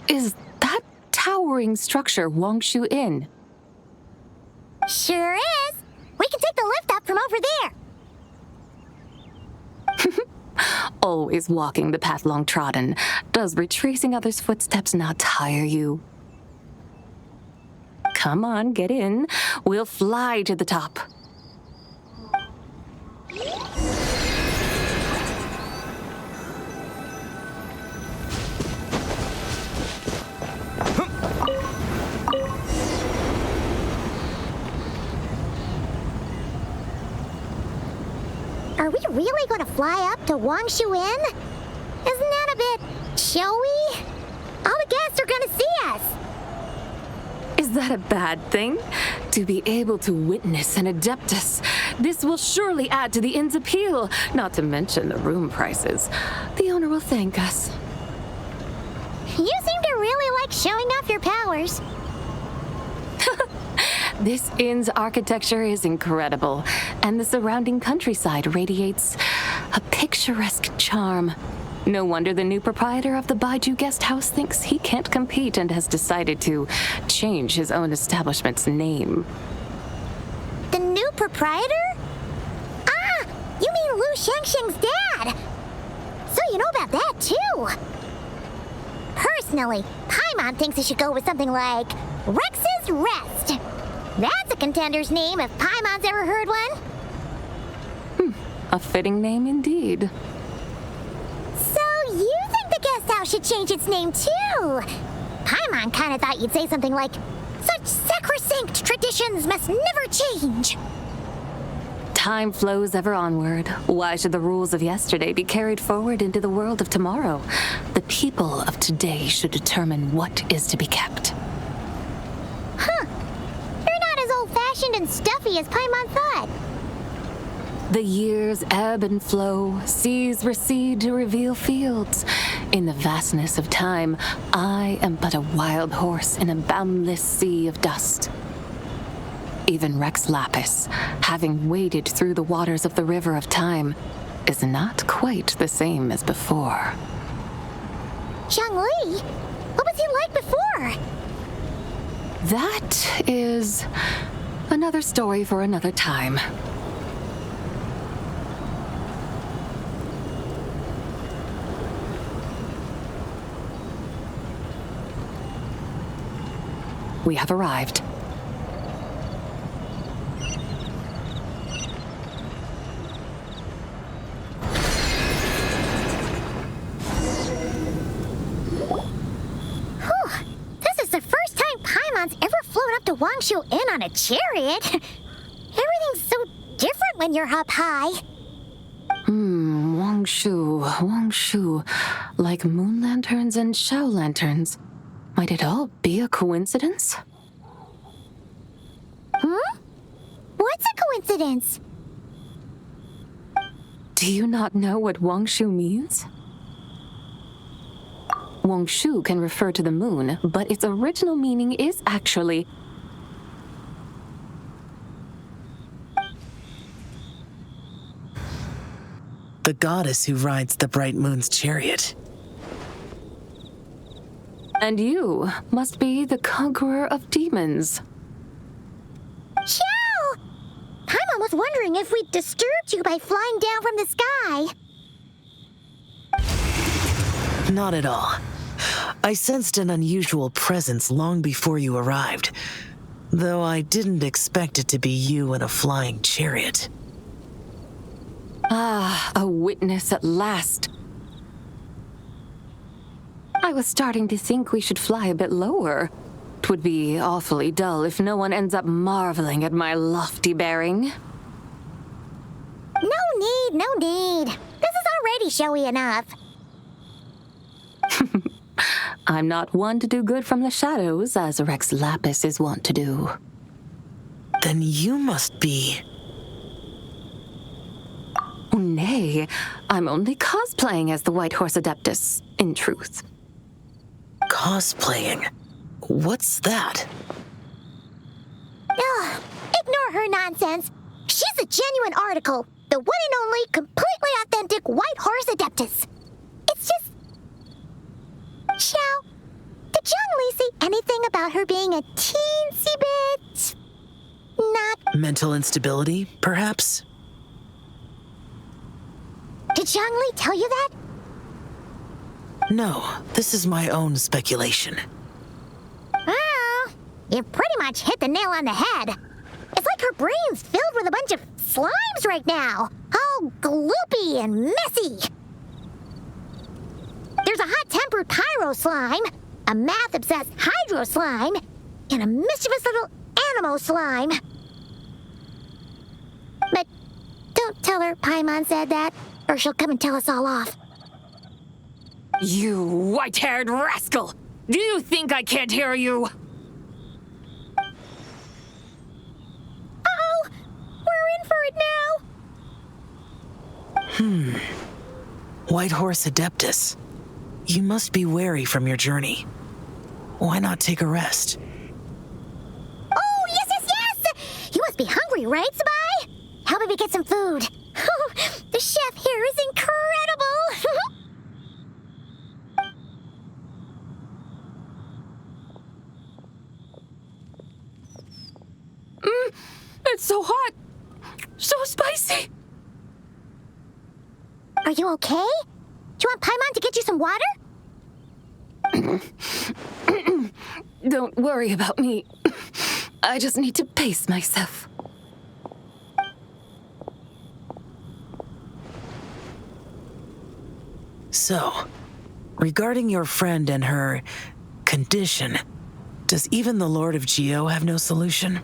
Is that towering structure Wangshu Inn? Sure is. We can take the lift up from over there. Always walking the path long trodden. Does retracing others' footsteps not tire you? Come on, get in. We'll fly to the top. Are we really going to fly up to Wangshu Inn? Isn't that a bit showy? All the guests are going to see us. Is that a bad thing? To be able to witness an Adeptus. This will surely add to the inn's appeal, not to mention the room prices. The owner will thank us. You seem to really like showing off your powers. This inn's architecture is incredible, and the surrounding countryside radiates a picturesque charm. No wonder the new proprietor of the Baiju guest house thinks he can't compete and has decided to change his own establishment's name. The new proprietor? Ah, you mean Lu Xiangxiang's dad. So you know about that, too. Personally, Paimon thinks it should go with something like Rex's Rest. That's a contender's name if Paimon's ever heard one. A fitting name indeed. So you think the guest house should change its name too? Paimon kinda thought you'd say something like, such sacrosanct traditions must never change. Time flows ever onward. Why should the rules of yesterday be carried forward into the world of tomorrow? The people of today should determine what is to be kept. Huh. You're not as old-fashioned and stuffy as Paimon thought. The years ebb and flow, seas recede to reveal fields. In the vastness of time, I am but a wild horse in a boundless sea of dust. Even Rex Lapis, having waded through the waters of the river of time, is not quite the same as before. Xiangling? What was he like before? That is another story for another time. We have arrived. This is the first time Paimon's ever flown up to Wangshu Inn on a chariot. Everything's so different when you're up high. Wangshu. Like moon lanterns and Xiao lanterns. Might it all be a coincidence? What's a coincidence? Do you not know what Wangshu means? Wangshu can refer to the moon, but its original meaning is actually the goddess who rides the bright moon's chariot. And you must be the conqueror of demons. Xiao! Paimon was wondering if we'd disturbed you by flying down from the sky. Not at all. I sensed an unusual presence long before you arrived, though I didn't expect it to be you in a flying chariot. Ah, a witness at last. I was starting to think we should fly a bit lower. It would be awfully dull if no one ends up marveling at my lofty bearing. No need. This is already showy enough. I'm not one to do good from the shadows, as Rex Lapis is wont to do. Then you must be... Nay, I'm only cosplaying as the White Horse Adeptus, in truth. Cosplaying? What's that? Ugh, ignore her nonsense. She's a genuine article. The one and only, completely authentic White Horse Adeptus. It's just... Xiao, did Zhongli say anything about her being a teensy bit... not... Mental instability, perhaps? Did Zhongli tell you that? No, this is my own speculation. Well, you pretty much hit the nail on the head. It's like her brain's filled with a bunch of slimes right now. All gloopy and messy. There's a hot-tempered pyro slime, a math-obsessed hydro slime, and a mischievous little animo slime. But don't tell her Paimon said that, or she'll come and tell us all off. You white-haired rascal! Do you think I can't hear you? Uh-oh! We're in for it now! White Horse Adeptus. You must be weary from your journey. Why not take a rest? Oh, yes! You must be hungry, right, Zibai? How about we get some food? The chef here is incredible! It's so hot! So spicy! Are you okay? Do you want Paimon to get you some water? Don't worry about me. I just need to pace myself. So, regarding your friend and her condition, does even the Lord of XIAO have no solution?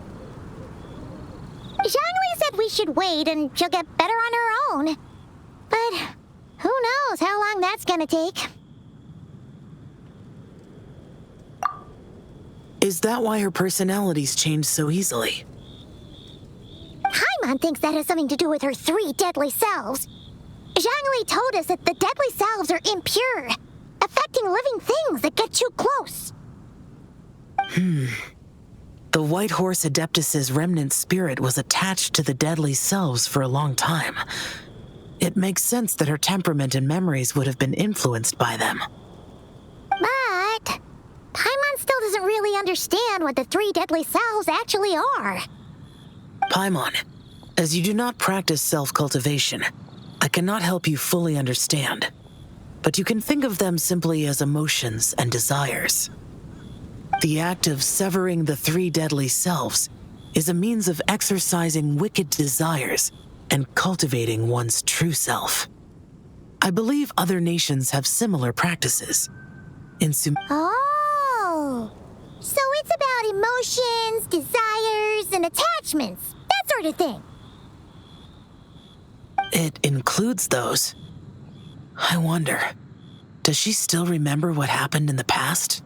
Xiangling said we should wait and she'll get better on her own. But who knows how long that's gonna take. Is that why her personalities change so easily? Paimon thinks that has something to do with her 3 deadly selves. Zhongli told us that the deadly selves are impure, affecting living things that get too close. The White Horse Adeptus's remnant spirit was attached to the deadly selves for a long time. It makes sense that her temperament and memories would have been influenced by them. But Paimon still doesn't really understand what the 3 deadly selves actually are. Paimon, as you do not practice self-cultivation, I cannot help you fully understand. But you can think of them simply as emotions and desires. The act of severing the 3 deadly selves is a means of exercising wicked desires and cultivating one's true self. I believe other nations have similar practices. Oh, so it's about emotions, desires, and attachments, that sort of thing. It includes those. I wonder, does she still remember what happened in the past?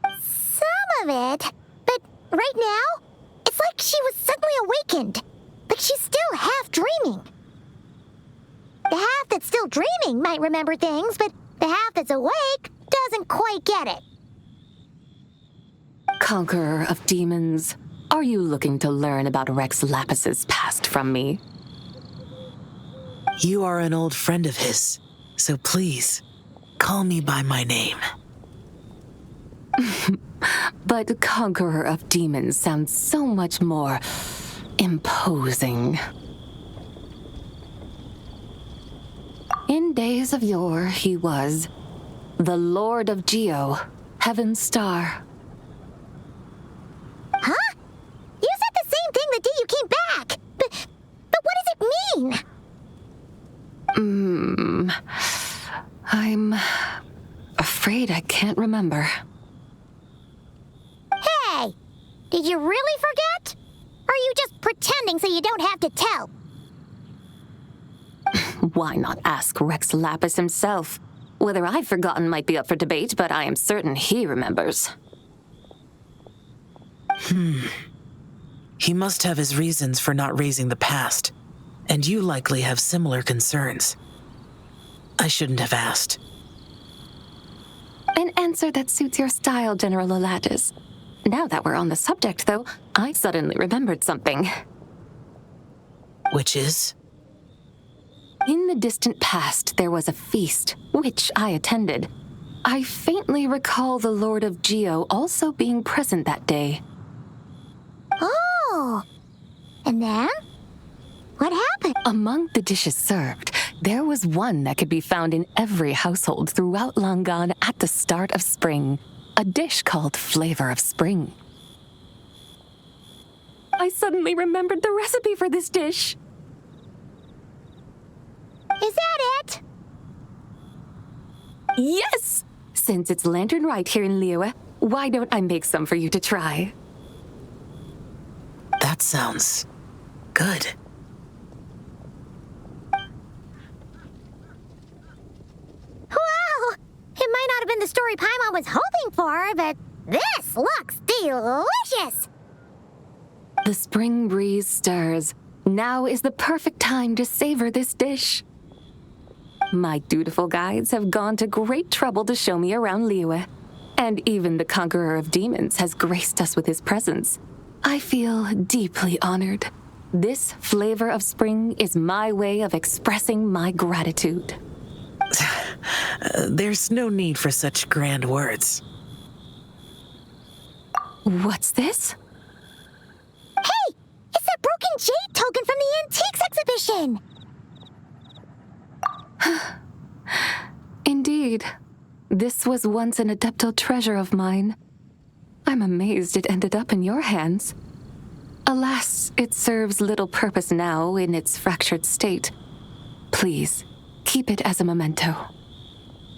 Some of it, but right now, it's like she was suddenly awakened, but she's still half dreaming. The half that's still dreaming might remember things, but the half that's awake doesn't quite get it. Conqueror of demons, are you looking to learn about Rex Lapis's past from me? You are an old friend of his, so please, call me by my name. But Conqueror of Demons sounds so much more imposing. In days of yore, he was the Lord of XIAO, Heaven's Star. Huh? You said the same thing the day you came back! But what does it mean? I'm afraid I can't remember. Hey! Did you really forget? Or are you just pretending so you don't have to tell? Why not ask Rex Lapis himself? Whether I've forgotten might be up for debate, but I am certain he remembers. He must have his reasons for not raising the past, and you likely have similar concerns. I shouldn't have asked. An answer that suits your style, General Olatis. Now that we're on the subject, though, I suddenly remembered something. Which is? In the distant past, there was a feast, which I attended. I faintly recall the Lord of XIAO also being present that day. Oh! And then? What happened? Among the dishes served, there was one that could be found in every household throughout Langan at the start of spring. A dish called Flavor of Spring. I suddenly remembered the recipe for this dish. Is that it? Yes! Since it's Lantern Rite here in Liyue, why don't I make some for you to try? That sounds good. Wow! It might not have been the story Paimon was hoping for, but this looks delicious! The spring breeze stirs. Now is the perfect time to savor this dish. My dutiful guides have gone to great trouble to show me around Liyue, and even the conqueror of demons has graced us with his presence. I feel deeply honored. This Flavor of Spring is my way of expressing my gratitude. There's no need for such grand words. What's this? Hey! It's that broken jade token from the antiques exhibition! Indeed. This was once an Adepto treasure of mine. I'm amazed it ended up in your hands. Alas, it serves little purpose now in its fractured state. Please, keep it as a memento.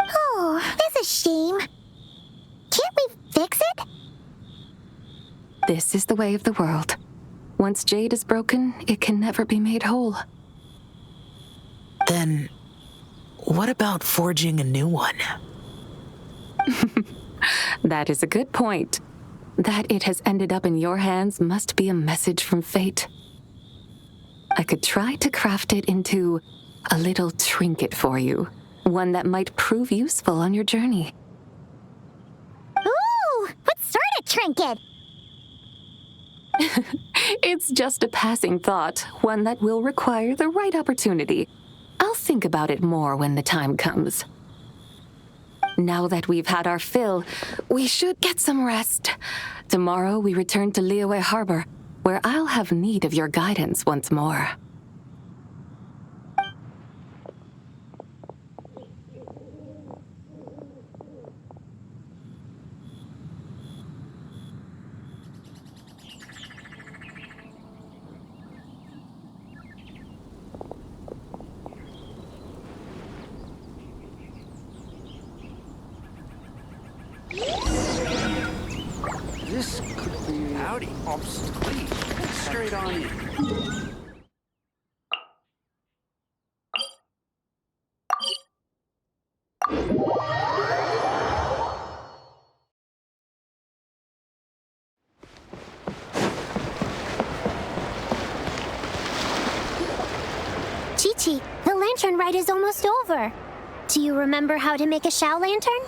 Oh, that's a shame. Can't we fix it? This is the way of the world. Once jade is broken, it can never be made whole. Then, what about forging a new one? That is a good point. That it has ended up in your hands must be a message from fate. I could try to craft it into a little trinket for you, one that might prove useful on your journey. Ooh, what sort of trinket? It's just a passing thought, one that will require the right opportunity. I'll think about it more when the time comes. Now that we've had our fill, we should get some rest. Tomorrow we return to Liyue Harbor, where I'll have need of your guidance once more. This could be howdy obstacle. Straight on in. Chi-Chi, the lantern ride is almost over. Do you remember how to make a XIAO lantern?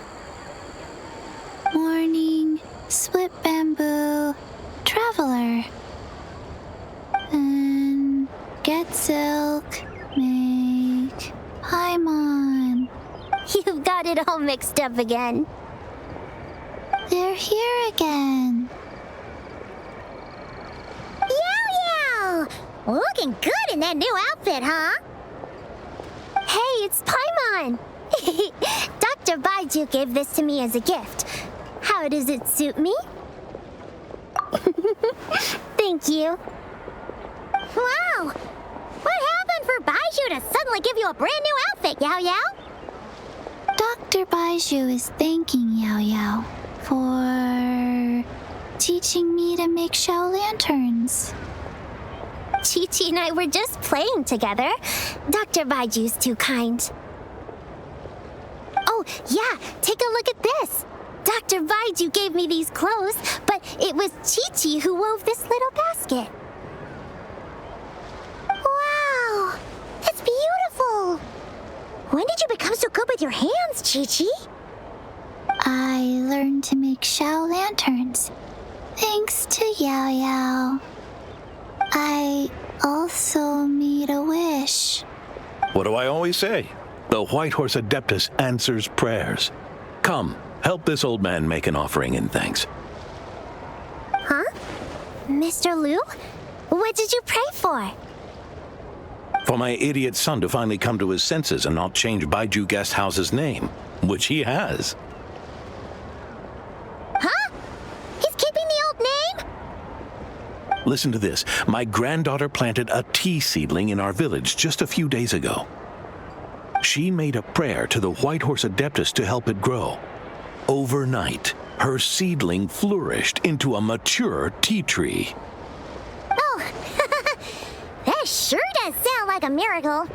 Warning, split bamboo, traveler. And get silk, make Paimon. You've got it all mixed up again. They're here again. Yow! Looking good in that new outfit, huh? Hey, it's Paimon! Dr. Baiju gave this to me as a gift. How does it suit me? Thank you. Wow! What happened for Baiju to suddenly give you a brand new outfit, Yao Yao? Dr. Baizhu is thanking Yao Yao for teaching me to make Xiao lanterns. Chi-Chi and I were just playing together. Dr. Baiju's too kind. Oh, yeah, take a look at this. Dr. Baiju gave me these clothes, but it was Chi-Chi who wove this little basket. Wow, that's beautiful. When did you become so good with your hands, Chi-Chi? I learned to make Xiao lanterns, thanks to Yao Yao. I also made a wish. What do I always say? The White Horse Adeptus answers prayers. Come, help this old man make an offering in thanks. Huh? Mr. Liu? What did you pray for? For my idiot son to finally come to his senses and not change Baiju Guest House's name, which he has. Huh? He's keeping the old name? Listen to this. My granddaughter planted a tea seedling in our village just a few days ago. She made a prayer to the White Horse Adeptus to help it grow. Overnight, her seedling flourished into a mature tea tree. Oh, that sure does sound like a miracle.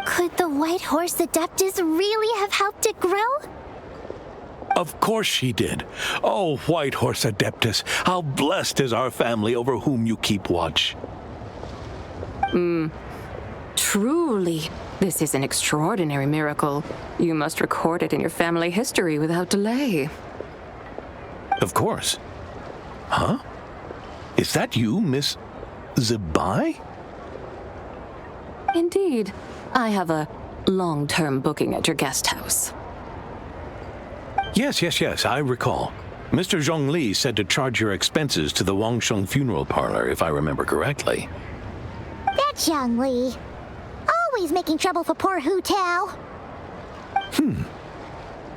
Could the White Horse Adeptus really have helped it grow? Of course she did. Oh, White Horse Adeptus, how blessed is our family over whom you keep watch. Truly, this is an extraordinary miracle. You must record it in your family history without delay. Of course. Huh? Is that you, Miss Zibai? Indeed. I have a long-term booking at your guest house. Yes, I recall. Mr. ZHONGLI said to charge your expenses to the Wangsheng funeral parlor, if I remember correctly. That's Xiangling. Always making trouble for poor Hu Tao.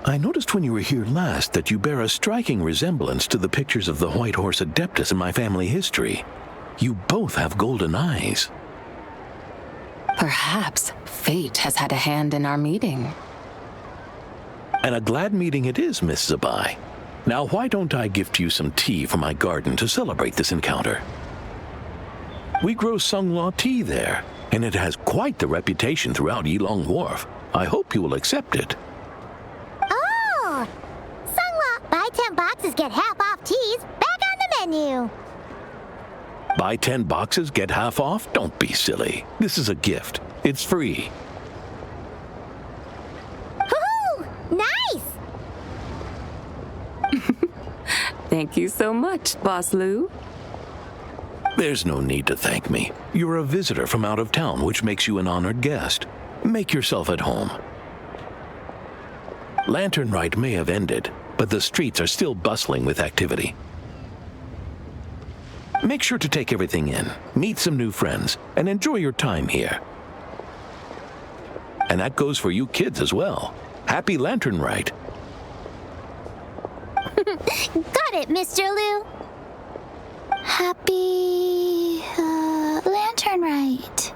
I noticed when you were here last that you bear a striking resemblance to the pictures of the White Horse Adeptus in my family history. You both have golden eyes. Perhaps fate has had a hand in our meeting. And a glad meeting it is, Miss Zibai. Now, why don't I gift you some tea from my garden to celebrate this encounter? We grow Sunglaw tea there, and it has quite the reputation throughout Yilong Wharf. I hope you will accept it. Oh! Sunglaw, buy 10 boxes, get half off teas. Back on the menu. Buy 10 boxes, get half off? Don't be silly. This is a gift. It's free. Nice! Thank you so much, Boss Liu. There's no need to thank me. You're a visitor from out of town, which makes you an honored guest. Make yourself at home. Lantern Rite may have ended, but the streets are still bustling with activity. Make sure to take everything in, meet some new friends, and enjoy your time here. And that goes for you kids as well. Happy Lantern Rite. Got it, Mr. Liu. Happy Lantern Rite.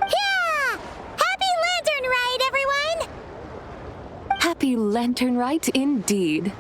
Yeah! Happy Lantern Rite, everyone! Happy Lantern Rite indeed.